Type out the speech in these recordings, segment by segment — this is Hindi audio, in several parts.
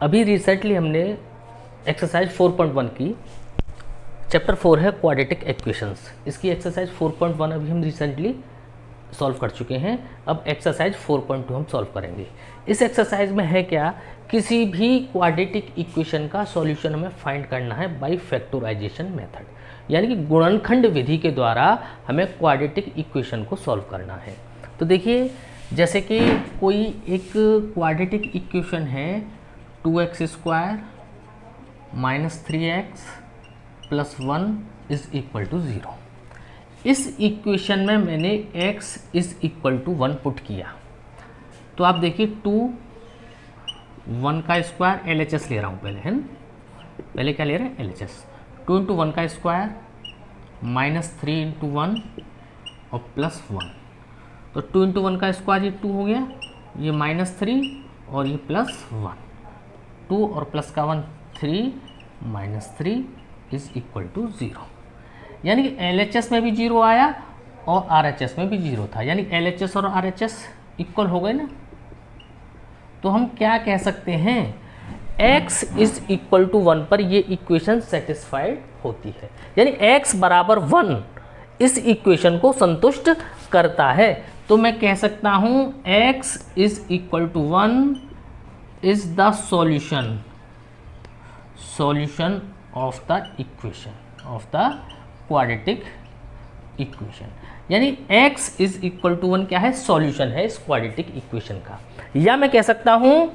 अभी रिसेंटली हमने एक्सरसाइज 4.1 की, चैप्टर 4 है क्वाड्रेटिक इक्वेशंस। इसकी एक्सरसाइज 4.1 अभी हम रिसेंटली सॉल्व कर चुके हैं। अब एक्सरसाइज 4.2 हम सॉल्व करेंगे। इस एक्सरसाइज में है क्या, किसी भी क्वाड्रेटिक इक्वेशन का सॉल्यूशन हमें फाइंड करना है बाय फैक्टराइजेशन मेथड, यानी कि गुणनखंड विधि के द्वारा हमें क्वाड्रेटिक इक्वेशन को सॉल्व करना है। तो देखिए, जैसे कि कोई एक क्वाड्रेटिक इक्वेशन है 2x² - 3x + 1 = 0। इस इक्वेशन में मैंने x = 1 पुट किया, तो आप देखिए 2 1 का स्क्वायर LHS ले रहा हूँ पहले, है ना। पहले क्या ले रहे हैं, LHS। 2 × 1 का स्क्वायर -3 × 1 और +1, तो 2 × 1 का स्क्वायर ये 2 हो गया, ये -3 और ये +1, 2 और प्लस का 1 3 -3 = 0। यानी कि LHS में भी 0 आया और RHS में भी 0 था, यानी LHS और RHS इक्वल हो गए ना। तो हम क्या कह सकते हैं, x = 1 पर ये इक्वेशन सेटिस्फाइड होती है, यानी x = 1 इस इक्वेशन को संतुष्ट करता है। तो मैं कह सकता हूं x = 1 is the solution of the equation of the quadratic equation, यानी x = 1 क्या है, सॉल्यूशन है इस क्वाड्रेटिक इक्वेशन का। या मैं कह सकता हूं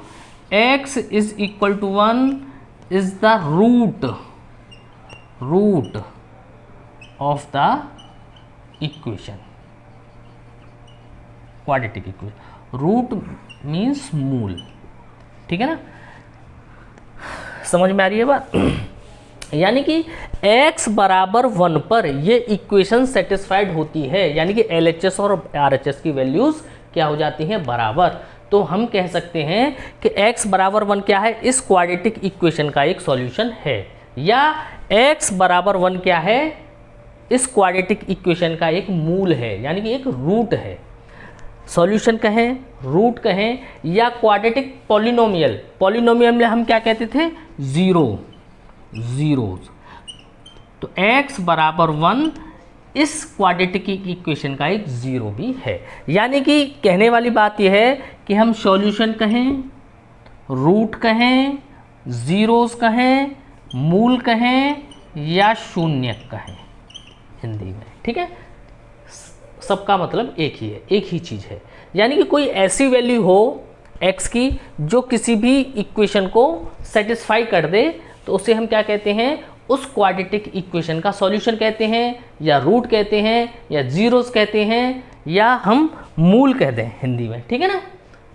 x = 1 is the root of the equation, quadratic equation. Root means मूल, ठीक है ना, समझ में आ रही है बात। यानी कि x = 1 पर ये इक्वेशन सेटिस्फाइड होती है, यानी कि LHS और RHS की वैल्यूज क्या हो जाती हैं, बराबर। तो हम कह सकते हैं कि x = 1 क्या है, इस क्वाड्रेटिक इक्वेशन का एक सॉल्यूशन है, या x = 1 क्या है, इस क्वाड्रेटिक इक्वेशन का एक मूल है, यानी कि एक रूट है। सॉल्यूशन कहें, रूट कहें, या क्वाड्रेटिक पॉलिनोमियल में हम क्या कहते थे, जीरोस। तो x = 1 इस क्वाड्रेटिक इक्वेशन का एक जीरो भी है। यानी कि कहने वाली बात यह है कि हम सॉल्यूशन कहें, रूट कहें, जीरोस कहें, मूल कहें, या शून्यक कहें हिंदी में, ठीक है, सबका मतलब एक ही है, एक ही चीज़ है। यानी कि कोई ऐसी वैल्यू हो x की जो किसी भी इक्वेशन को सेटिस्फाई कर दे, तो उसे हम क्या कहते हैं, उस क्वाड्रेटिक इक्वेशन का सॉल्यूशन कहते हैं, या रूट कहते हैं, या जीरोस कहते हैं, या हम मूल कहते हैं हिंदी में, ठीक है ना,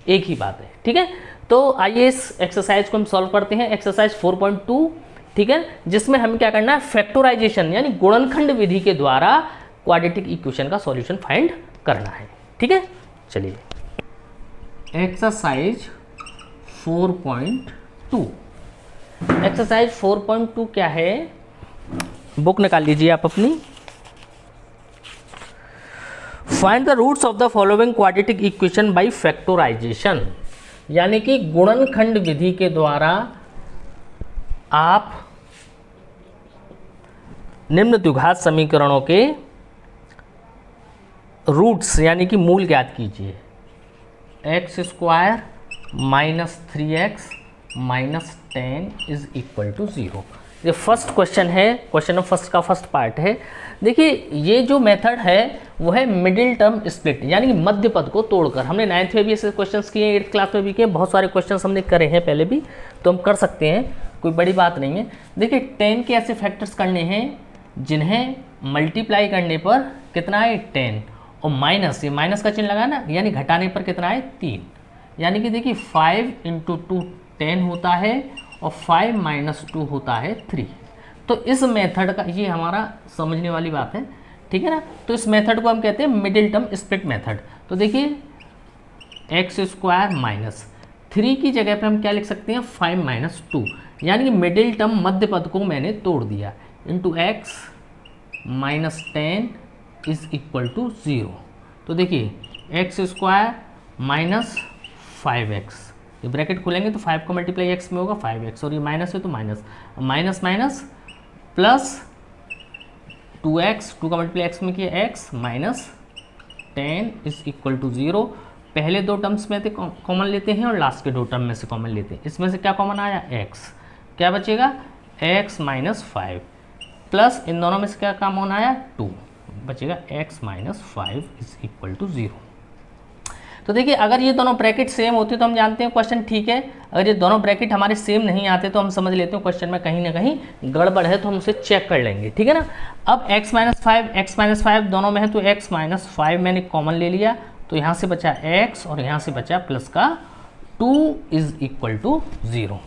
एक ही बात है, ठीक है। तो आइए इस एक्सरसाइज को हम सॉल्व करते हैं, एक्सरसाइज 4.2, ठीक है, जिसमें हमें क्या करना है, फैक्टराइजेशन यानी गुणनखंड विधि के द्वारा क्वाड्रेटिक इक्वेशन का सॉल्यूशन फाइंड करना है, ठीक है। चलिए, एक्सरसाइज 4.2। एक्सरसाइज 4.2 क्या है, बुक निकाल लीजिए आप अपनी। Find the roots of the following quadratic equation by factorization, यानी कि गुणनखंड विधि के द्वारा आप निम्न द्विघात समीकरणों के रूट्स यानी कि मूल ज्ञात कीजिए। x² - 3x - 10 = 0। ये फर्स्ट क्वेश्चन है, क्वेश्चन नंबर फर्स्ट का फर्स्ट पार्ट है। देखिए, ये जो मेथड है वो है मिडिल टर्म स्प्लिट, यानी कि मध्य पद को तोड़कर। हमने 9th में भी ऐसे क्वेश्चंस किए, 8th क्लास में भी किए, बहुत सारे क्वेश्चंस हमने करे हैं पहले भी, तो हम कर सकते हैं, कोई बड़ी बात नहीं है। देखिए, 10 के ऐसे फैक्टर्स करने हैं जिन्हें मल्टीप्लाई करने पर कितना है, 10, और माइनस, ये माइनस का चिन्ह लगाना, यानी घटाने पर कितना है, 3। यानी कि देखिए 5 × 2 10 होता है, और 5 - 2 होता है 3। तो इस मेथड का, ये हमारा समझने वाली बात है, ठीक है ना। तो इस मेथड को हम कहते हैं मिडिल टर्म स्प्लिट मेथड। तो देखिए x² - 3 की जगह पे हम क्या लिख सकते हैं, 5 - 2, यानी कि मिडिल टर्म मध्य पद को मैंने तोड़ दिया, इंटू x - 10 = 0। तो देखिए x² - 5x ये ब्रैकेट खुलेंगे तो 5 को मल्टीप्लाई x में होगा 5x, और ये माइनस है तो minus, minus minus plus 2x, 2 का मल्टीप्लाई x में किया x minus 10 is equal to 0। पहले दो टर्म्स में से कॉमन लेते हैं और लास्ट के दो टर्म में से कॉमन लेते हैं। इसमें से क्या कॉमन आया x, क्या बचेगा x माइनस 5 प्लस इन दोनों में से क्या कॉमन आया 2, बचेगा x minus 5 is equal to 0। तो देखिए अगर ये दोनों ब्रैकेट सेम होते तो हम जानते हैं क्वेश्चन ठीक है, अगर ये दोनों ब्रैकेट हमारे सेम नहीं आते तो हम समझ लेते हैं क्वेश्चन में कहीं ना कहीं गड़बड़ है, तो हम उसे चेक कर लेंगे, ठीक है ना। अब x माइनस 5 दोनों में है तो x माइनस 5 मैंने कॉमन ले लिया, तो यहाँ से बचा x और यहाँ से बचा प्लस का 2 इज इक्वल टू 0।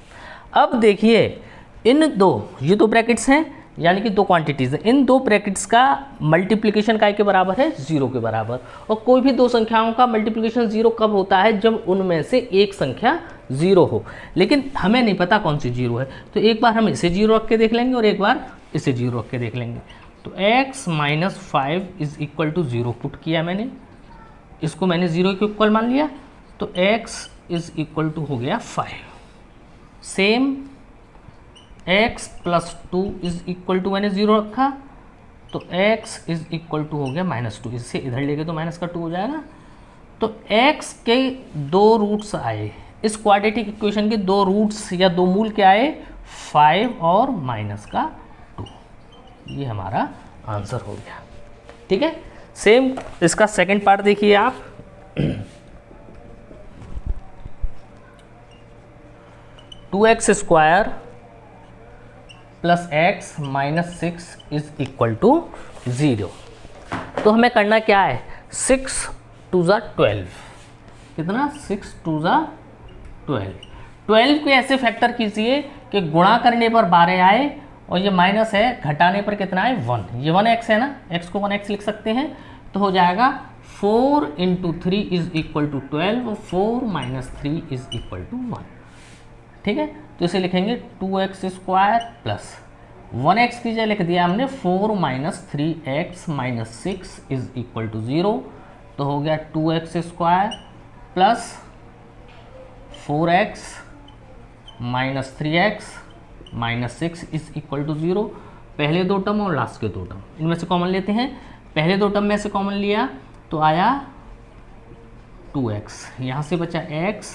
अब देखिए इन दो, ये दो ब्रैकेट्स हैं यानी कि दो क्वांटिटीज़ हैं, इन दो ब्रैकेट्स का मल्टीप्लिकेशन काय के बराबर है 0 के बराबर। और कोई भी दो संख्याओं का मल्टीप्लिकेशन 0 कब होता है, जब उनमें से एक संख्या 0 हो, लेकिन हमें नहीं पता कौन सी 0 है, तो एक बार हम इसे 0 रख के देख लेंगे और एक बार इसे 0 रख के देख लेंगे। तो x minus 5 is equal to 0 put किया मैंने, इसको मैंने 0 के इक्वल मान लिया, तो x इज इक्वल टू हो गया 5। Same x plus 2 is equal to मैंने 0 रखा, तो x इज इक्वल टू हो गया -2, इससे इधर लेके तो माइनस का 2 हो जाएगा। तो x के दो रूट्स आए, इस क्वाड्रेटिक इक्वेशन के दो रूट्स या दो मूल क्या आए 5 और माइनस का 2, ये हमारा आंसर हो गया, ठीक है। सेम इसका सेकंड पार्ट देखिए आप, two x square plus x minus 6 is equal to 0। तो हमें करना क्या है, 6 2 ज़ा 12, कितना 6 2 ज़ा 12 को ऐसे फैक्टर कीजिए कि गुणा करने पर 12 आए और ये माइनस है, घटाने पर कितना है 1, ये 1x है ना, x को 1x लिख सकते हैं, तो हो जाएगा 4 × 3 इज इक्वल टू 12 और 4 माइनस 3 इज इक्वल टू 1, ठीक है। तो इसे लिखेंगे 2x स्क्वायर प्लस 1x की जगह लिख दिया हमने 4 minus 3x minus 6 is equal to 0, तो हो गया 2x square plus 4x minus 3x minus 6 is equal to 0। पहले दो टर्म और लास्ट के दो टर्म इनमें से कॉमन लेते हैं, पहले दो टर्म में से कॉमन लिया तो आया 2x, यहाँ से बचा x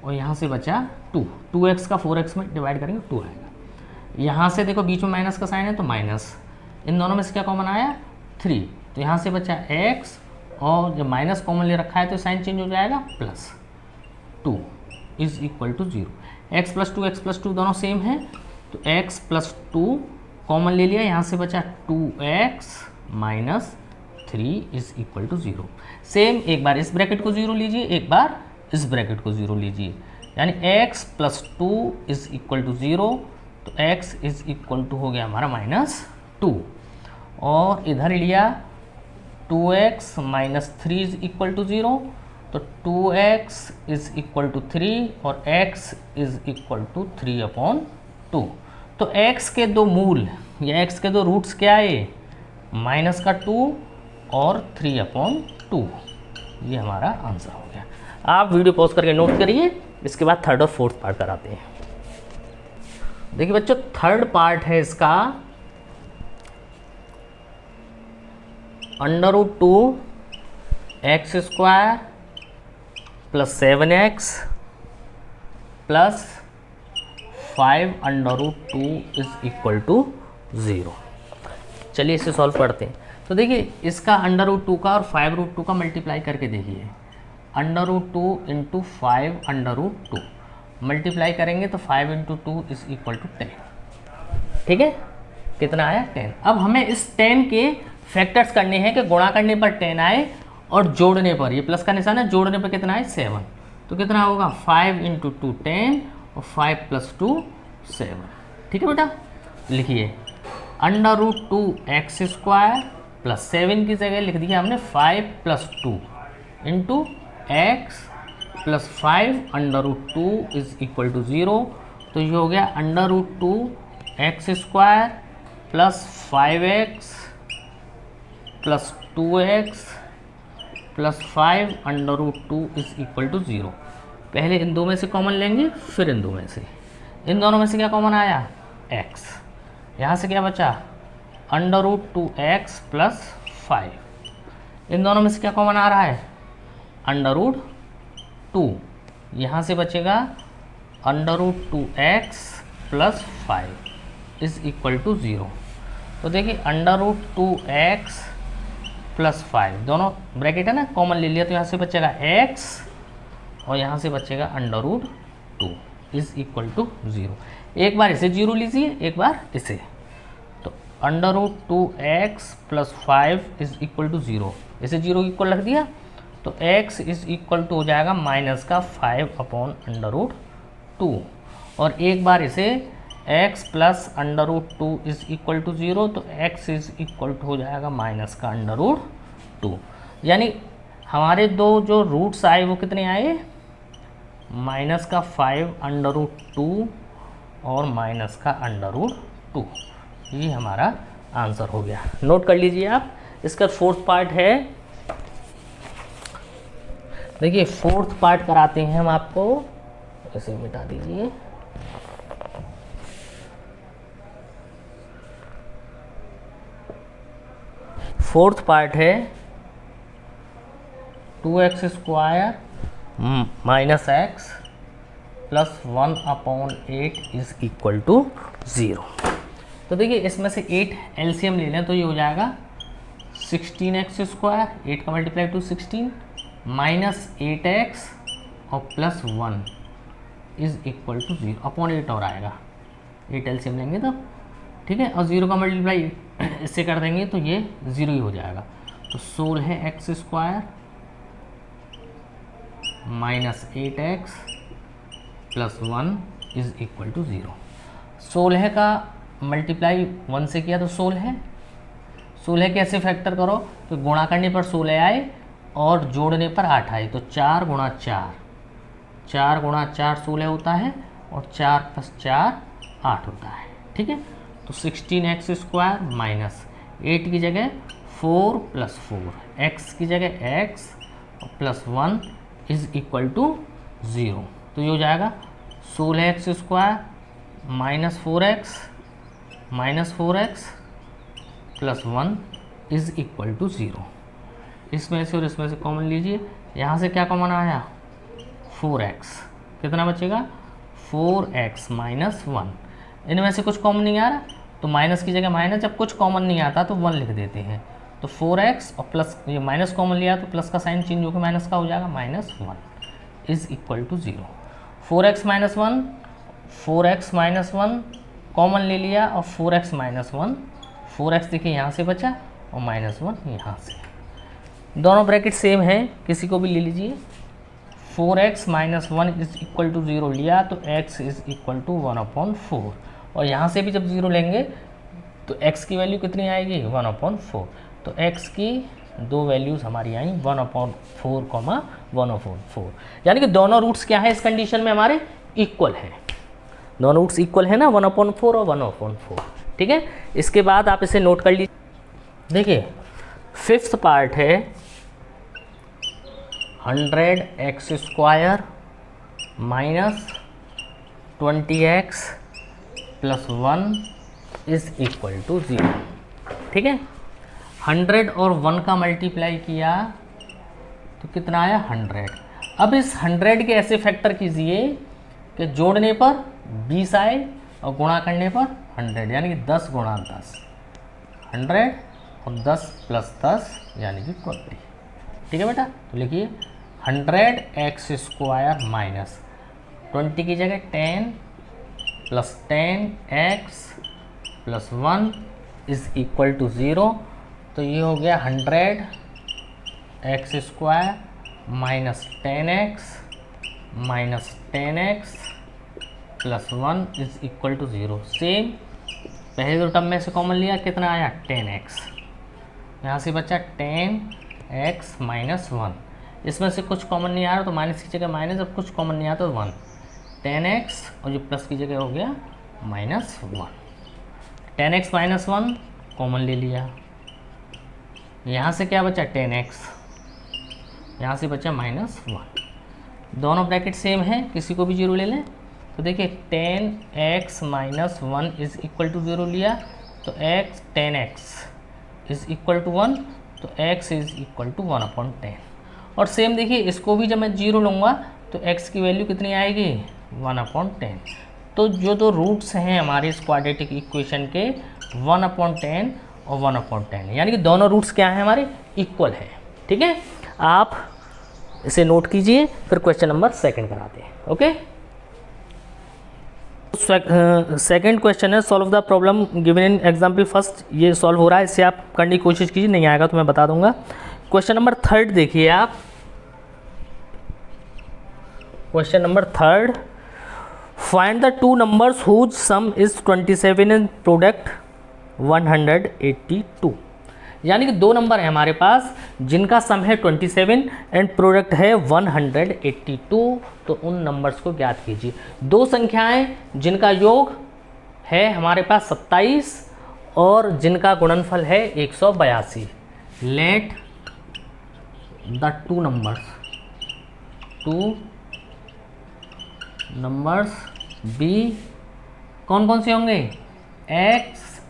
और यहाँ से बचा 2, 2x का 4x में डिवाइड करेंगे 2 आएगा, यहाँ से देखो बीच में माइनस का साइन है तो माइनस, इन दोनों में से क्या कॉमन आया 3, तो यहाँ से बचा x और जब माइनस कॉमन ले रखा है तो साइन चेंज हो जाएगा plus 2 is equal to 0। x plus 2 दोनों सेम है, तो x प्लस 2 कॉमन ले लिया, यहाँ से बचा 2x minus 3 is equal to 0। Same एक बार इस ब्रैकेट को 0 लीजिए, एक बार इस ब्रैकेट को 0 लीजिए, यानी x plus 2 is equal to 0, तो x इज इक्वल टू हो गया हमारा -2, और इधर लिया 2x minus 3 is equal to 0, तो 2x इज इक्वल टू 3 और x इज इक्वल टू 3/2। तो x के दो मूल या x के दो रूट्स क्या है माइनस का 2 और 3/2, ये हमारा आंसर हो गया। आप वीडियो पॉज करके नोट करिए, इसके बाद थर्ड और फोर्थ पार्ट कराते हैं। देखिए बच्चों थर्ड पार्ट है इसका √2x square plus 7x plus 5√2 is equal to 0। चलिए इसे सॉल्व करते हैं। तो देखिए इसका √2 का और 5√2 का मल्टीप्लाई करके देखिए, √2 × 5√2 मल्टीप्लाई करेंगे तो 5 × 2 इज इक्वल टू 10, ठीक है, कितना आया 10। अब हमें इस 10 के फैक्टर्स करने हैं कि गुणा करने पर 10 आए और जोड़ने पर, ये प्लस का निशान है, जोड़ने पर कितना है 7, तो कितना होगा 5 × 2 10 और 5 + 2 7, ठीक है बेटा। लिखिए √2x स्क्वायर प्लस 7 की जगह लिख दिया हमने 5 + 2 into x plus 5√2 is equal to 0, तो ये हो गया √2x square plus 5x plus 2x plus 5√2 is equal to 0। पहले इन दो में से कॉमन लेंगे, फिर इन दो में से। इन दोनों में से क्या कॉमन आया? x। यहाँ से क्या बचा? √2x + 5। इन दोनों में से क्या कॉमन आ रहा है? √2। यहाँ से बचेगा √2x + 5 = 0। तो देखिए √2x + 5 दोनों ब्रैकेट है ना, कॉमन ले लिया, तो यहाँ से बचेगा x और यहाँ से बचेगा √2 = 0। एक बार इसे 0 लीजिए, एक बार इसे, तो √2x + 5 = 0। इसे 0 इक्वल रख दिया तो x = हो जाएगा -5/√2। और एक बार इसे x + √2 = 0, तो x हो जाएगा -√2। यानी हमारे दो जो रूट्स आए वो कितने आए? -5/√2 और -√2। ये हमारा आंसर हो गया। नोट कर लीजिए आप। इसका फोर्थ पार्ट है, देखिए फोर्थ पार्ट कराते हैं हम आपको, इसे मिटा दीजिए। फोर्थ पार्ट है 2x² - x + 1/8 = 0। तो देखिए इसमें से 8 एलसीएम ले लें तो ये हो जाएगा 16x², 8 का मल्टीप्लाई 2 16 -8x और +1 = 0 अपॉन 8 और आएगा। 8 एलसीएम लेंगे तब, ठीक है, और 0 का मल्टीप्लाई इससे कर देंगे तो ये 0 ही हो जाएगा। तो 16x² - 8x + 1 = 0। 16 का मल्टीप्लाई 1 से किया तो 16। 16 कैसे फैक्टर करो? तो गुणा करने पर 16 आए और जोड़ने पर 8 आए, तो 4 × 4, 4 × 4 16 होता है और 4 + 4 8 होता है, ठीक है। तो 16x² - 8 की जगह 4 + 4, x की जगह x और +1 = 0। तो ये हो जाएगा 16x² - 4x +1 = 0। इसमें से और इसमें से कॉमन लीजिए। यहाँ से क्या कॉमन आया? 4x। कितना बचेगा? 4x - 1। इनमें से कुछ कॉमन नहीं आ रहा तो माइनस की जगह माइनस, जब कुछ कॉमन नहीं आता तो 1 लिख देते हैं। तो 4x और प्लस, ये माइनस कॉमन लिया तो प्लस का साइन चेंज होकर माइनस का हो जाएगा -1 = 0। 4x - 1, 4x - 1 कॉमन ले लिया और 4x - 1, 4x देखिए यहाँ से बचा और -1 यहाँ से। दोनों ब्रैकेट सेम है, किसी को भी ले लीजिए। 4x - 1 = 0 लिया तो x = 1/4, और यहाँ से भी जब 0 लेंगे तो x की वैल्यू कितनी आएगी? 1/4। तो x की दो वैल्यूज़ हमारी आई 1/4, 1/4। यानी कि दोनों रूट्स क्या है इस कंडीशन में? हमारे इक्वल है। दोनों रूट्स इक्वल है ना, 1/4 और 1/4, ठीक है। इसके बाद आप इसे नोट कर लीजिए। देखिए फिफ्थ पार्ट है 100x² - 20x + 1 = 0, ठीक है। 100 और 1 का मल्टीप्लाई किया तो कितना आया? 100। अब इस 100 के ऐसे फैक्टर कीजिए कि जोड़ने पर 20 आए और गुणा करने पर 100, यानी कि 10 × 10, 100 और 10 + 10 यानी कि 20, ठीक है बेटा। तो लिखिए 100x² - 20 की जगह 10 + 10x + 1 = 0। तो ये हो गया 100x² - 10x - 10x + 1 = 0। सेम पहले दो टर्म में से कॉमन लिया, कितना आया? 10x। यहाँ से बचा 10x - 1। इसमें से कुछ कॉमन नहीं आ रहा तो माइनस की जगह माइनस, अब कुछ कॉमन नहीं आता तो 1, 10x और जो प्लस की जगह हो गया -1। 10x - 1 कॉमन ले लिया, यहाँ से क्या बचा? 10x, यहाँ से बचा -1। दोनों ब्रैकेट सेम है, किसी को भी 0 ले लें। तो देखिए 10x minus 1 is equal to 0 लिया तो x 10x is equal to 1, तो x इज इक्वल टू 1/10। और सेम देखिए इसको भी जब मैं 0 लूँगा तो x की वैल्यू कितनी आएगी 1/10। तो जो दो रूट्स हैं हमारे इस क्वाड्रेटिक इक्वेशन के 1/10 और 1/10, यानी कि दोनों रूट्स क्या हैं हमारे इक्वल है। ठीक है, आप इसे नोट कीजिए, फिर क्वेश्चन नंबर 2 कराते हैं। ओके, सेकंड क्वेश्चन है solve the problem given in example first. ये सॉल्व हो रहा है, इससे आप करने की कोशिश कीजिए, नहीं आएगा तो मैं बता दूंगा। क्वेश्चन नंबर 3 देखिए आप। Question number 3, find the two numbers whose sum is 27 and product 182। यानी कि दो नंबर है हमारे पास जिनका सम है 27 एंड प्रोडक्ट है 182, तो उन नंबर्स को ज्ञात कीजिए। दो संख्याएं जिनका योग है हमारे पास 27 और जिनका गुणनफल है 182। Let the two numbers be, कौन कौन से होंगे, x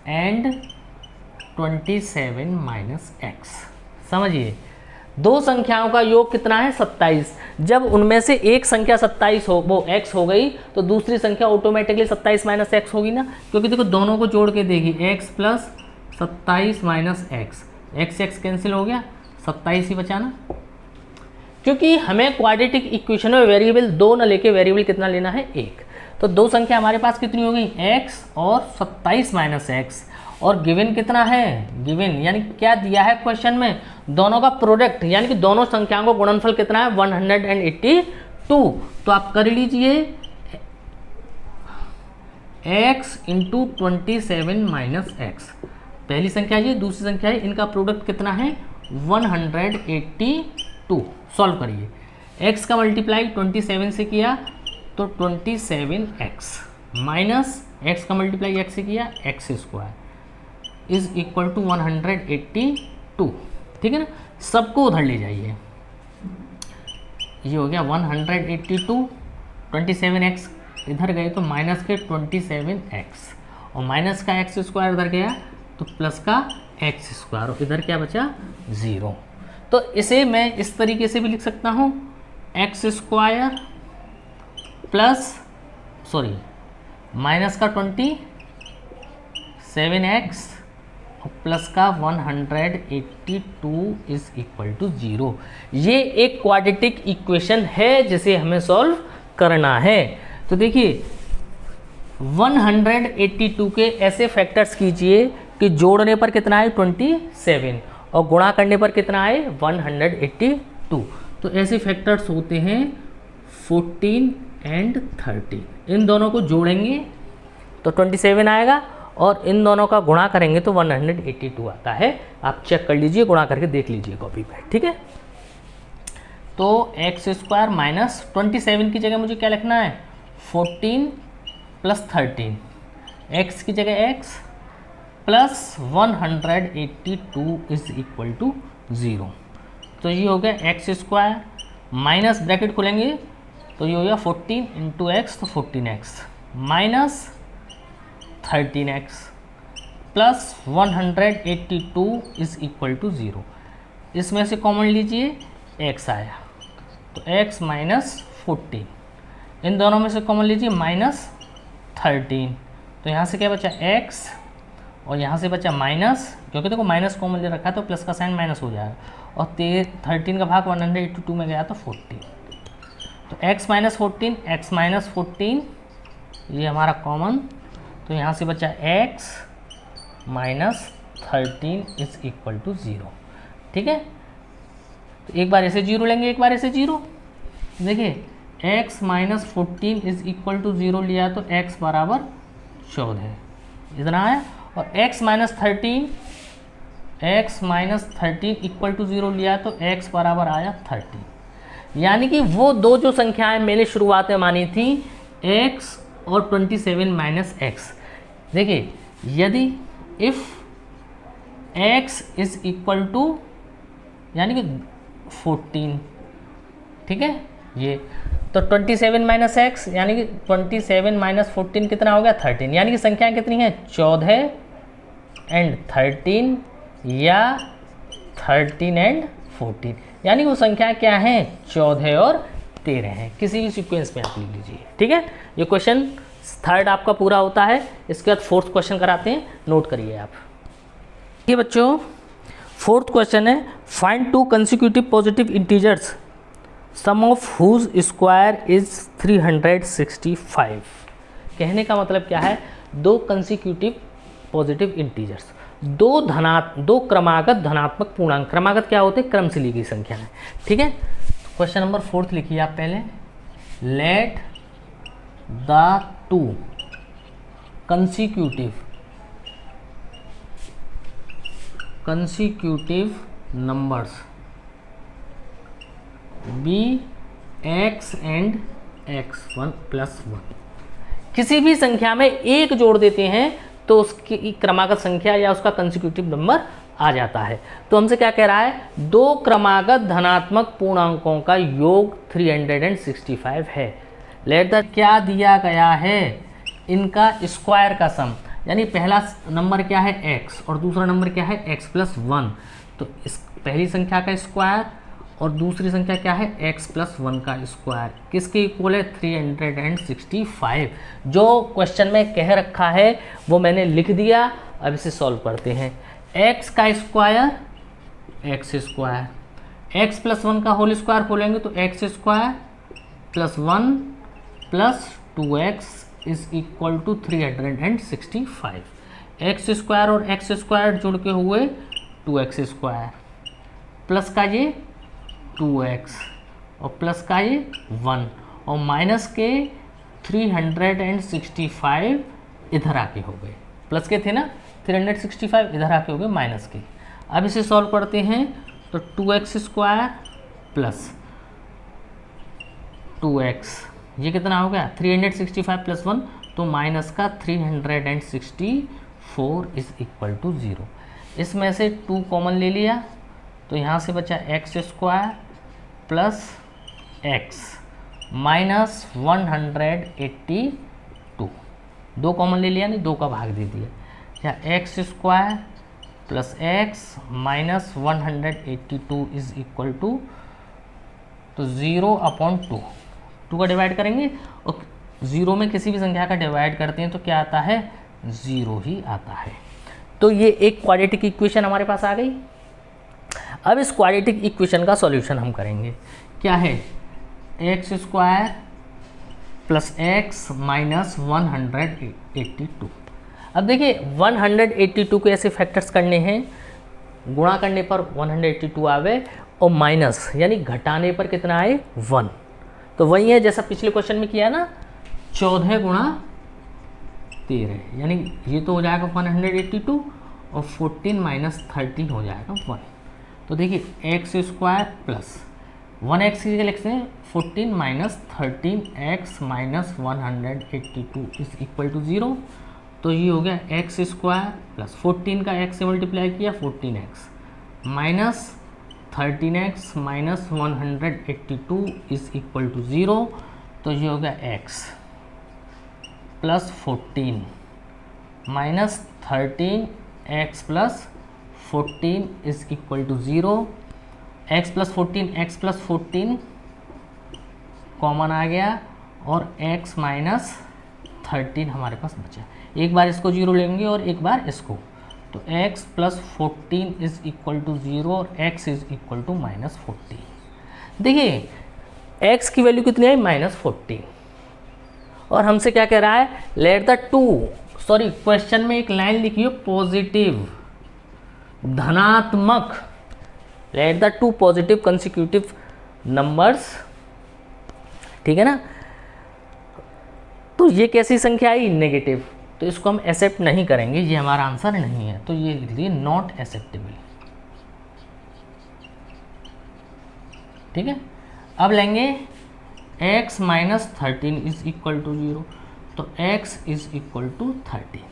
एंड 27 माइनस एक्स। समझिए दो संख्याओं का योग कितना है 27। जब उनमें से एक संख्या 27 हो, वो x हो गई, तो दूसरी संख्या ऑटोमेटिकली 27 माइनस एक्स होगी ना, क्योंकि देखो दोनों को जोड़ के देगी x plus 27 minus x, x cancel हो गया, 27 ही बचा ना। क्योंकि हमें क्वाड्रेटिक इक्वेशन में वेरिएबल दो न लेके वेरिएबल कितना लेना है, एक। तो दो संख्या हमारे पास कितनी हो गई, x और 27 माइनस एक्स, और गिवन कितना है, गिवन यानी क्या दिया है क्वेश्चन में, दोनों का प्रोडक्ट, यानी कि दोनों संख्याओं का गुणनफल कितना है 182। तो आप कर लीजिए x इंटू 27 माइनस एक्स, पहली संख्या ये, दूसरी संख्या है, इनका प्रोडक्ट कितना है 182। सॉल्व करिए, x का मल्टीप्लाई 27 से किया तो 27x माइनस x का मल्टीप्लाई x से किया x square is equal to 182। ठीक है ना, सबको उधर ले जाइए, ये हो गया 182, 27x इधर गए तो माइनस के 27x, और माइनस का x स्क्वायर उधर गया तो प्लस का x स्क्वायर, और इधर क्या बचा 0। तो इसे मैं इस तरीके से भी लिख सकता हूँ, x स्क्वायर प्लस माइनस का 27x और प्लस का 182 इज इक्वल टू 0। ये एक क्वाड्रेटिक इक्वेशन है जिसे हमें सॉल्व करना है। तो देखिए 182 के ऐसे फैक्टर्स कीजिए कि जोड़ने पर कितना है 27 और गुणा करने पर कितना है 182। तो ऐसे फैक्टर्स होते हैं 14 एंड 13। इन दोनों को जोड़ेंगे तो 27 आएगा और इन दोनों का गुणा करेंगे तो 182 आता है। आप चेक कर लीजिए, गुणा करके देख लीजिए कॉपी पे। ठीक है, तो एक्स स्क्वायर माइनस 27 की जगह मुझे क्या लिखना है 14 प्लस 13, एक्स की जगह x plus 182 is equal to 0। तो ये हो गया एक्स स्क्वायर माइनस ब्रैकेट खोलेंगे तो ये हो गया 14 इंटू एक्स, तो 14x minus 13x plus 182 is equal to 0। इसमें से कॉमन लीजिए x आया तो x माइनस 14, इन दोनों में से कॉमन लीजिए माइनस 13, तो यहाँ से क्या बचा x और यहाँ से बचा माइनस, क्योंकि देखो माइनस कॉमन ले रखा है तो प्लस का साइन माइनस हो जाएगा, और 13 का भाग 182 में गया तो 14, तो x माइनस 14, x माइनस 14 ये हमारा कॉमन, तो यहाँ से बचा x minus 13 is equal to 0। ठीक है, तो एक बार ऐसे 0 लेंगे, एक बार ऐसे 0। देखिए x minus 14 is equal to 0 लिया तो x बराबर 14 इतना आया, और x माइनस 13 इक्वल टू 0 लिया तो x बराबर आया 13। यानी कि वो दो जो संख्याएं मैंने शुरुआत में मानी थी x और 27 माइनस एक्स, देखिए यदि if x is equal to यानी कि 14, ठीक है, ये तो 27 माइनस एक्स यानी कि 27 माइनस 14 कितना हो गया 13, यानी कि संख्याएं कितनी हैं 14 एंड 13 या 13 एंड 14, यानी वो संख्या क्या है 14 और 13 है। किसी भी सीक्वेंस में आप लिख लीजिए, ठीक है। ये क्वेश्चन थर्ड आपका पूरा होता है। इसके बाद फोर्थ क्वेश्चन कराते हैं, नोट करिए आप। ये बच्चों फोर्थ क्वेश्चन है, find two consecutive positive integers sum of whose square is 365। कहने का मतलब क्या है, दो कंसेक्यूटिव पॉजिटिव इंटीजर्स, दो क्रमागत धनात्मक पूर्णांक। क्रमागत क्या होते हैं, क्रम से ली गई संख्या है, ठीक है। क्वेश्चन नंबर फोर्थ लिखिए आप पहले, late the to consecutive numbers be x and x1 plus 1। किसी भी संख्या में एक जोड़ देते हैं तो उसकी क्रमागत संख्या या उसका कंसेक्यूटिव नंबर आ जाता है। तो हमसे क्या कह रहा है, दो क्रमागत धनात्मक पूर्णांकों का योग 365 है। लेट द क्या दिया गया है, इनका स्क्वायर का सम, यानी पहला नंबर क्या है x और दूसरा नंबर क्या है x प्लस 1। तो इस पहली संख्या का स्क्वायर और दूसरी संख्या क्या है x प्लस 1 का स्क्वायर, किसके इक्वल है 365। जो क्वेश्चन में कह रखा है वो मैंने लिख दिया। अब इसे सॉल्व करते हैं। x का square x square, x plus 1 का होल स्क्वायर खोलेंगे तो x square plus 1 plus 2x is equal to 365। X square और एक्स स्क्वायर जुड़ के हुए 2x स्क्वायर, प्लस का ये 2x और प्लस का ये 1 और माइनस के 365 इधर आके हो गए। प्लस के थे ना 365, इधर आके हो गए माइनस के। अब इसे सॉल्व करते हैं तो 2x स्क्वायर प्लस 2x, ये कितना हो गया 365 प्लस 1, तो माइनस का 364 इज इक्वल टू 0। इसमें से 2 कॉमन ले लिया तो यहाँ से बचा x square plus x minus 182। 2 common ले लिया, नहीं 2 का भाग दे दिया, या x square plus x minus 182 is equal to, तो 0/2, 2 का डिवाइड करेंगे और 0 में किसी भी संख्या का डिवाइड करते हैं तो क्या आता है 0 ही आता है। तो ये एक क्वाड्रेटिक इक्वेशन हमारे पास आ गई। अब इस क्वाड्रेटिक इक्वेशन का सॉल्यूशन हम करेंगे। क्या है x square plus x minus 182। अब देखिए 182 को ऐसे फैक्टर्स करने हैं, गुणा करने पर 182 आवे और माइनस यानी घटाने पर कितना आए 1। तो वही है जैसा पिछले क्वेश्चन में किया ना, 14 गुणा 13, यानी ये तो हो जाएगा 182 और 14 माइनस 13 हो जाएगा 1। तो देखिए एक्स स्क्वायर प्लस 1x की जगह लिखते हैं 14 minus 13x minus 182 is equal to 0। तो ये हो गया एक्स स्क्वायर प्लस 14 का x से मल्टीप्लाई किया 14x minus 13x minus 182 is equal to 0। तो ये हो गया x plus 14 minus 13x plus 14 is equal to 0। x plus 14 common आ गया और x माइनस 13 हमारे पास बचा। एक बार इसको 0 लेंगे और एक बार इसको, तो x plus 14 is equal to 0 और x is equal to minus 14। देखिए x की वैल्यू कितनी आई -14 और हमसे क्या कह रहा है late the to, sorry question में एक लाइन लिखी हो पॉजिटिव धनात्मक, late the to positive consecutive numbers, ठीक है ना। तो ये कैसी संख्या आई नेगेटिव, तो इसको हम एक्सेप्ट नहीं करेंगे, ये हमारा आंसर नहीं है, तो ये लिख दिए नॉट एक्सेप्टेबल, ठीक है। अब लेंगे x minus 13 is equal to 0, तो x इज इक्वल टू 13,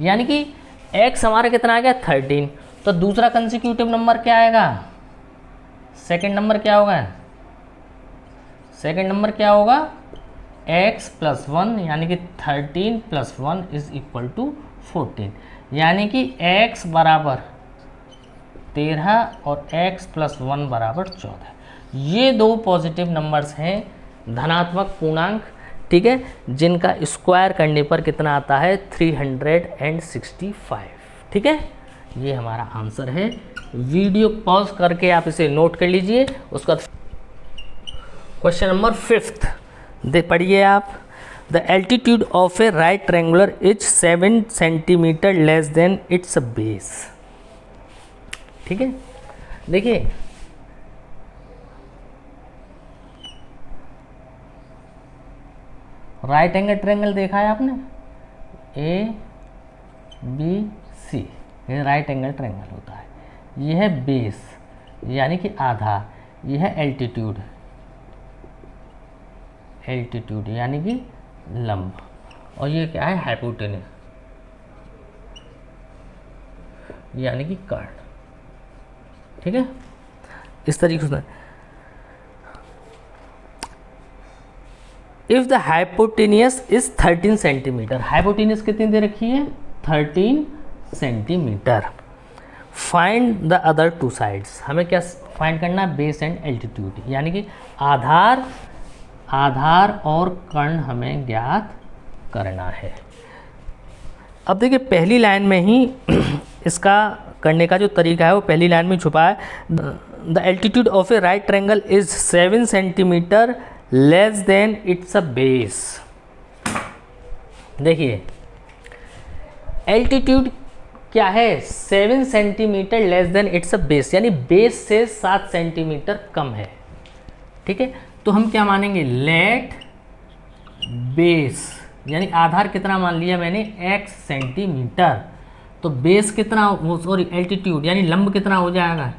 यानी कि x हमारा कितना आ गया 13। तो दूसरा कंसेक्यूटिव नंबर क्या आएगा, सेकंड नंबर क्या होगा, सेकंड नंबर क्या होगा, x प्लस 1 यानी कि 13 प्लस 1 इज इक्वल टू 14, यानी कि x बराबर 13 और x प्लस 1 बराबर 14। ये दो पॉजिटिव नंबर्स हैं, धनात्मक पूर्णांक, ठीक है, जिनका स्क्वायर करने पर कितना आता है 365, ठीक है। ये हमारा आंसर है। वीडियो पॉज करके आप इसे नोट कर लीजिए। उसका क्वेश्चन नंबर 5 पढ़िए आप। The altitude of A right triangular is 7 centimetre less than it's base, ठीक है। देखिए राइट एंगल ट्रायंगल देखा है आपने, ए बी सी, ये राइट एंगल ट्रायंगल होता है। ये है बेस यानी कि आधार, ये है एल्टीट्यूड, एल्टीट्यूड यानी कि लंब, और ये क्या है हाइपोटेनस यानी कि कर्ण, ठीक है। इस तरीके से if the hypotenuse is 13 centimetre, hypotenuse कितनी दे रखी है 13 centimetre, find the other two sides, हमें क्या फाइंड करना है, बेस एंड एल्टीट्यूड, यानी कि आधार और कर्ण हमें ज्ञात करना है। अब देखिए पहली लाइन में ही इसका करने का जो तरीका है वो पहली लाइन में छुपा है। The altitude of A right triangle is 7 centimetre less than it's a base. देखिए एल्टीट्यूड क्या है 7 centimetre less than it's a base, यानी बेस से 7 सेंटीमीटर कम है, ठीक है। तो हम क्या मानेंगे, लेट बेस यानी आधार कितना मान लिया मैंने x सेंटीमीटर, तो बेस कितना, सॉरी एल्टीट्यूड यानी लंब कितना हो जाएगा,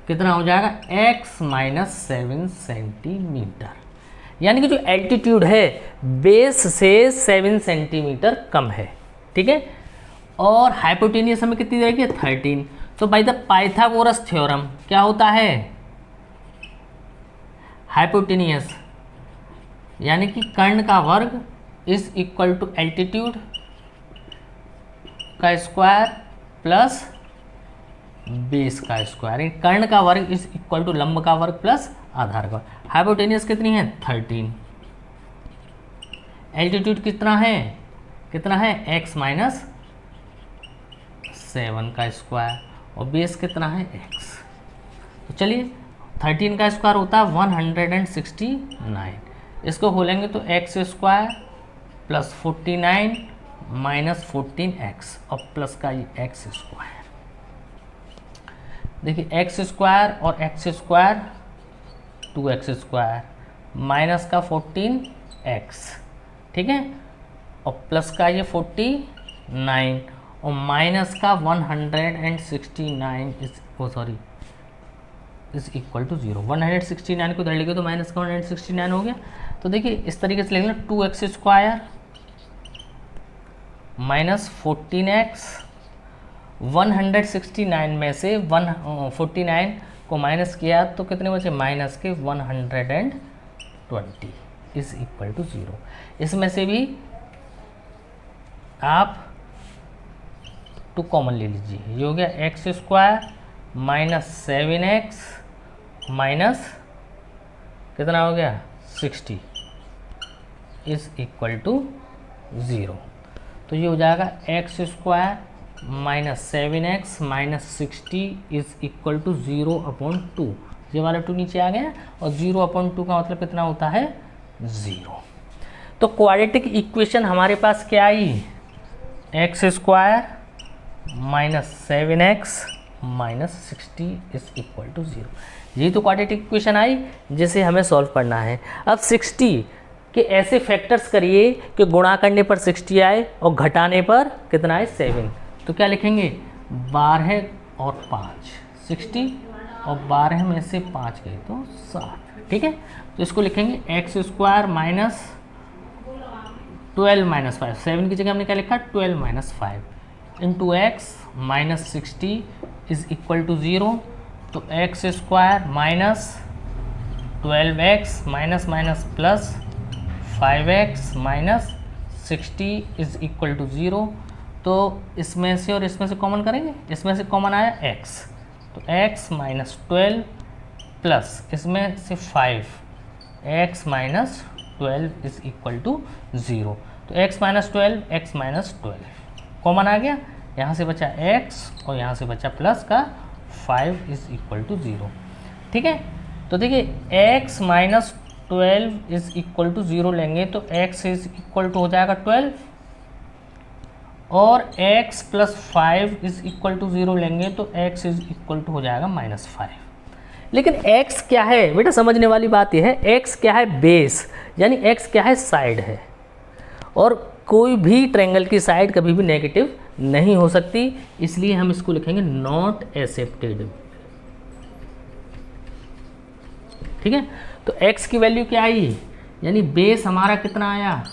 कितना हो जाएगा x माइनस 7 सेंटीमीटर, यानी कि जो एल्टीट्यूड है बेस से 7 सेंटीमीटर कम है, ठीक है। और हाइपोटेनियस हमें कितनी रहेगी 13। तो बाय द पाइथागोरस थ्योरम क्या होता है, हाइपोटेनियस यानी कि कर्ण का वर्ग इज इक्वल टू एल्टीट्यूड का स्क्वायर प्लस बेस का स्क्वायर, कर्ण का वर्ग इज इक्वल टू लंब का वर्ग प्लस आधार का। हाइपोटेनियस कितनी है 13, एल्टीट्यूड कितना है x माइनस 7 का स्क्वायर, और बेस कितना है x। तो चलिए 13 का स्क्वायर होता है 169, इसको खोलेंगे तो x square plus 49 minus 14x और प्लस का ये x स्क्वायर। देखिए x स्क्वायर और x square 2x square minus का 14x, ठीक है, और प्लस का ये 49 और माइनस का 169 इज इक्वल टू 0। 169 को इधर लिखे तो माइनस का 169 हो गया। तो देखिए इस तरीके से लिख लें 2x स्क्वायर माइनस 14x, 169 में से 149 को माइनस किया तो कितने बचे माइनस के 120 इज इक्वल टू 0। इसमें से भी आप 2 कॉमन ले लीजिए, ये हो गया x square minus 7x minus कितना हो गया 60 इज इक्वल टू 0। तो ये हो जाएगा x square minus 7x minus 60 is equal to 0/2। ये वाला 2 नीचे आ गया और 0/2 का मतलब कितना होता है 0। तो क्वाड्रेटिक इक्वेशन हमारे पास क्या आई, x square minus 7x minus 60 is equal to 0। यही तो क्वाड्रेटिक इक्वेशन आई जिसे हमें सॉल्व करना है। अब 60 के ऐसे फैक्टर्स करिए कि गुणा करने पर 60 आए और घटाने पर कितना आए 7। तो क्या लिखेंगे 12 और 5, 60 और 12 में से 5 गए तो 7, ठीक है। तो इसको लिखेंगे x स्क्वायर माइनस 12 माइनस 5, 7 की जगह हमने क्या लिखा 12 minus 5 into x minus 60 is equal to 0। तो x square minus 12x minus minus plus 5x minus 60 is equal to 0। तो इसमें से और इसमें से कॉमन करेंगे, इसमें से कॉमन आया x, तो x माइनस 12 प्लस इसमें से 5x minus 12 is equal to 0। तो x माइनस 12 कॉमन आ गया, यहाँ से बचा x और यहाँ से बचा प्लस का 5 इज इक्वल टू 0। ठीक है, तो देखिए x minus 12 is equal to 0 लेंगे तो x इज इक्वल टू हो जाएगा 12 और x plus 5 is equal to 0 लेंगे तो x इज इक्वल टू हो जाएगा माइनस 5। लेकिन x क्या है बेटा, समझने वाली बात यह है, x क्या है बेस, यानी x क्या है साइड है, और कोई भी ट्रायंगल की साइड कभी भी नेगेटिव नहीं हो सकती, इसलिए हम इसको लिखेंगे नॉट एक्सेप्टेड। ठीक है, तो x की वैल्यू क्या आई, यानी बेस हमारा कितना आया,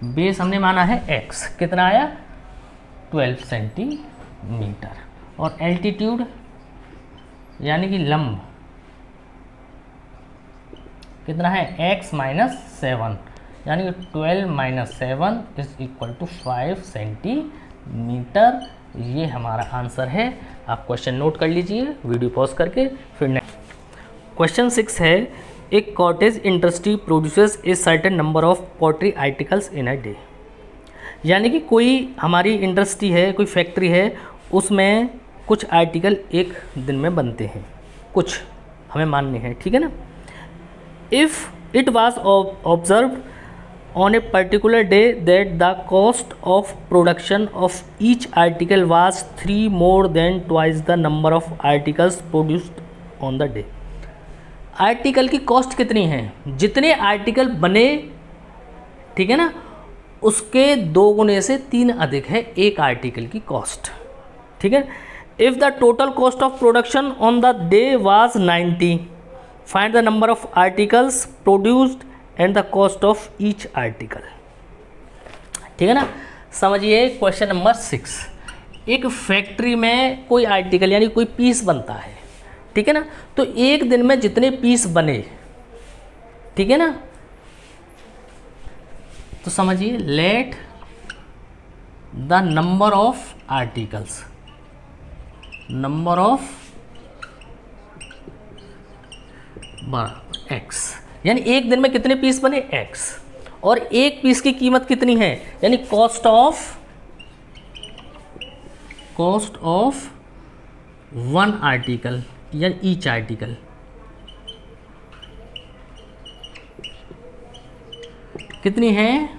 बेस हमने माना है x, कितना आया 12 सेंटीमीटर, और एल्टीट्यूड यानी कि लंब कितना है x माइनस 7, यानी 12 minus 7 is equal to 5 centimetre. ये हमारा आंसर है। आप क्वेश्चन नोट कर लीजिए वीडियो पॉज करके। फिर नेक्स्ट क्वेश्चन 6 है, एक cottage industry produces a certain number of pottery articles in a day. यानी कि कोई हमारी इंडस्ट्री है, कोई फैक्ट्री है, उसमें कुछ आर्टिकल एक दिन में बनते हैं, कुछ हमें मानने हैं। ठीक है ना। If it was observe on a particular day that the cost of production of each article was 3 more than twice the number of articles produced on the day। Article की कॉस्ट कितनी है, जितने आर्टिकल बने, ठीक है ना, उसके 2 गुने से 3 अधिक है एक आर्टिकल की कॉस्ट। ठीक है। If the total cost of production on the day was 90, find the number of articles produced and the cost of each article. ठीक है ना। समझिए क्वेश्चन नंबर 6, एक फैक्ट्री में कोई आर्टिकल यानी कोई पीस बनता है। ठीक है ना। तो एक दिन में जितने पीस बने, ठीक है ना, तो समझिए let the number of articles, number of बराबर x, यानी एक दिन में कितने पीस बने x, और एक पीस की कीमत कितनी है, यानी कॉस्ट ऑफ 1 आर्टिकल या ईच आर्टिकल। कितनी है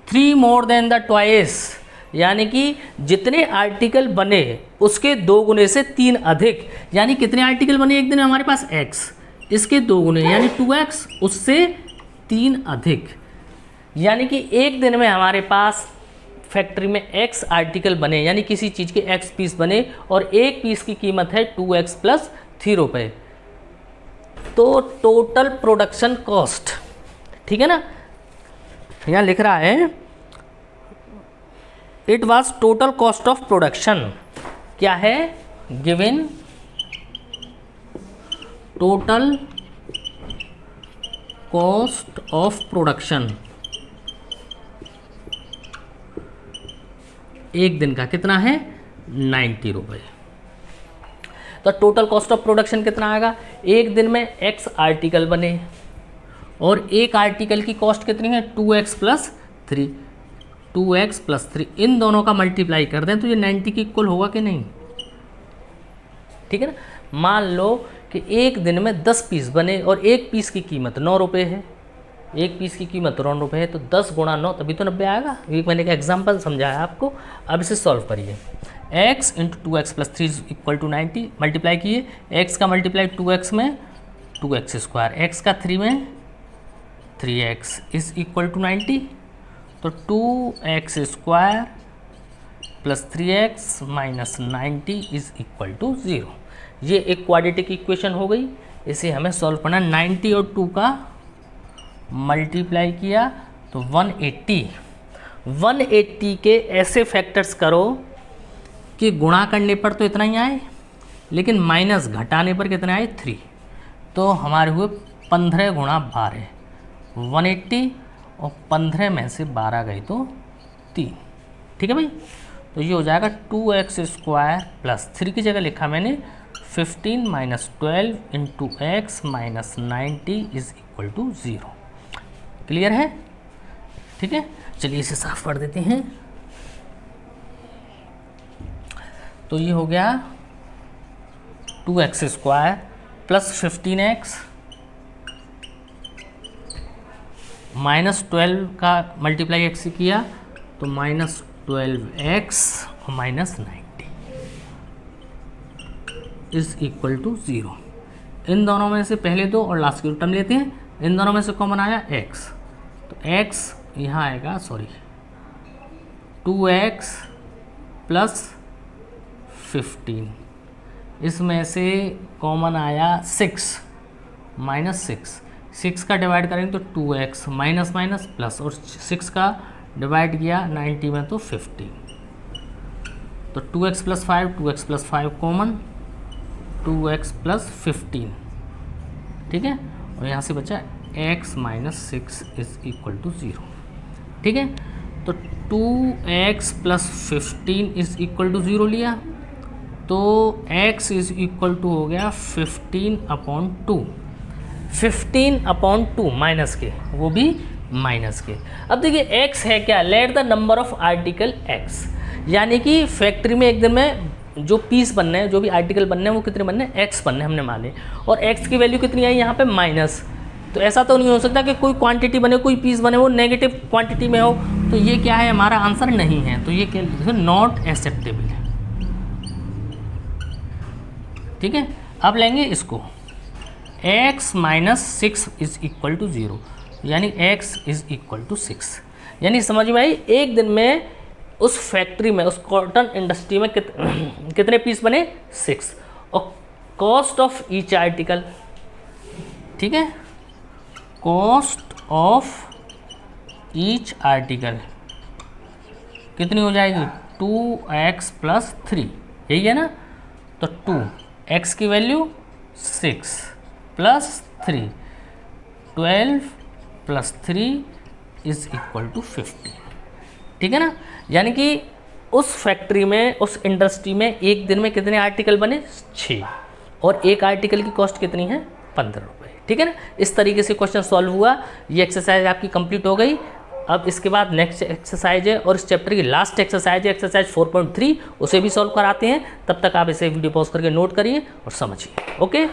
3 मोर देन द ट्वाइस, यानी कि जितने आर्टिकल बने उसके 2 गुने से 3 अधिक, यानी कितने आर्टिकल बने एक दिन में हमारे पास x, इसके 2 गुने यानी 2x, उससे 3 अधिक, यानी कि एक दिन में हमारे पास फैक्ट्री में x आर्टिकल बने, यानी किसी चीज़ के x पीस बने, और एक पीस की कीमत है 2x प्लस 3 रुपये। तो टोटल प्रोडक्शन कॉस्ट, ठीक है ना, यहाँ लिख रहा है it was total cost of production, क्या है given total cost of production एक दिन का कितना है 90 रुपये। तो टोटल कॉस्ट ऑफ प्रोडक्शन कितना आएगा, एक दिन में x आर्टिकल बने और एक आर्टिकल की कॉस्ट कितनी है 2x प्लस 3, 2x प्लस 3, इन दोनों का मल्टीप्लाई कर दें तो ये 90 के इक्वल होगा कि नहीं। ठीक है ना। मान लो कि एक दिन में 10 पीस बने और एक पीस की कीमत 9 रुपये है, एक पीस की कीमत 9 रुपये है, तो 10 गुणा 9 तभी तो 90 आएगा। ये मैंने एक एग्जांपल समझाया आपको। अब इसे सॉल्व करिए, x into 2x plus 3 equal to 90, multiply किए, x का मल्टीप्लाई 2x में 2x स्क्वायर, x का 3 में 3x इज इक्वल टू 90, तो 2x square plus 3x minus 90 is equal to 0। ये एक क्वाड्रेटिक इक्वेशन हो गई, इसे हमें सॉल्व करना। 90 और 2 का मल्टीप्लाई किया तो 180 के ऐसे फैक्टर्स करो कि गुणा करने पर तो इतना ही आए, लेकिन माइनस घटाने पर कितने आए 3, तो हमारे हुए 15 गुणा 12 180, और 15 में से 12 गई तो 3। ठीक है भाई, तो ये हो जाएगा 2x² प्लस 3 की जगह लिखा मैंने 15 minus 12 into x minus 90 is equal to 0। Clear है? ठीक है, चलिए इसे साफ कर देते हैं। तो ये हो गया 2x² प्लस 15x माइनस 12 का मल्टीप्लाई x से किया तो माइनस 12x और माइनस 90 इज इक्वल टू 0। इन दोनों में से पहले दो और लास्ट की टर्म लेते हैं। इन दोनों में से कॉमन आया x, तो x यहाँ आएगा 2x प्लस 15, इसमें से कॉमन आया 6 माइनस 6 का डिवाइड करेंगे तो 2x माइनस माइनस प्लस, और 6 का डिवाइड किया 90 में तो 15, तो 2x plus 5 common 2x plus 15। ठीक है, और यहाँ से बचा x minus 6 is equal to 0। ठीक है, तो 2x plus 15 is equal to 0 लिया, तो x इज इक्वल टू हो गया 15/2, 15/2 माइनस के, वो भी माइनस के। अब देखिए x है क्या, let the number of article x, यानी कि फैक्ट्री में एक दिन में जो पीस बनने हैं, जो भी आर्टिकल बनने हैं वो कितने बनने हैं, x बनने हमने माने, और x की वैल्यू कितनी आई यहाँ पे माइनस। तो ऐसा तो नहीं हो सकता कि कोई क्वांटिटी बने, कोई पीस बने वो नेगेटिव क्वांटिटी में हो, तो ये क्या है, हमारा आंसर नहीं है, तो ये क्या, नॉट एक्सेप्टेबल है। ठीक है, अब लेंगे इसको, x minus 6 is equal to 0, यानी x इज इक्वल टू 6, यानी समझ में आई, एक दिन में उस फैक्ट्री में, उस कॉटन इंडस्ट्री में कितने पीस बने, 6, और कॉस्ट ऑफ ईच आर्टिकल, ठीक है, कॉस्ट ऑफ ईच आर्टिकल कितनी हो जाएगी, 2x प्लस 3, यही है ना, तो 2x की value 6 plus 3, 12 plus 3 is equal to 15। ठीक है ना, यानी कि उस फैक्ट्री में, उस इंडस्ट्री में एक दिन में कितने आर्टिकल बने, 6, और एक आर्टिकल की कॉस्ट कितनी है, 15 रुपये। ठीक है ना, इस तरीके से क्वेश्चन सॉल्व हुआ। ये एक्सरसाइज आपकी कंप्लीट हो गई। अब इसके बाद नेक्स्ट एक्सरसाइज है, और इस चैप्टर की लास्ट एक्सरसाइज है एक्सरसाइज 4.3, उसे भी सॉल्व कराते हैं। तब तक आप इसे वीडियो पॉज करके नोट करिए और समझिए। ओके।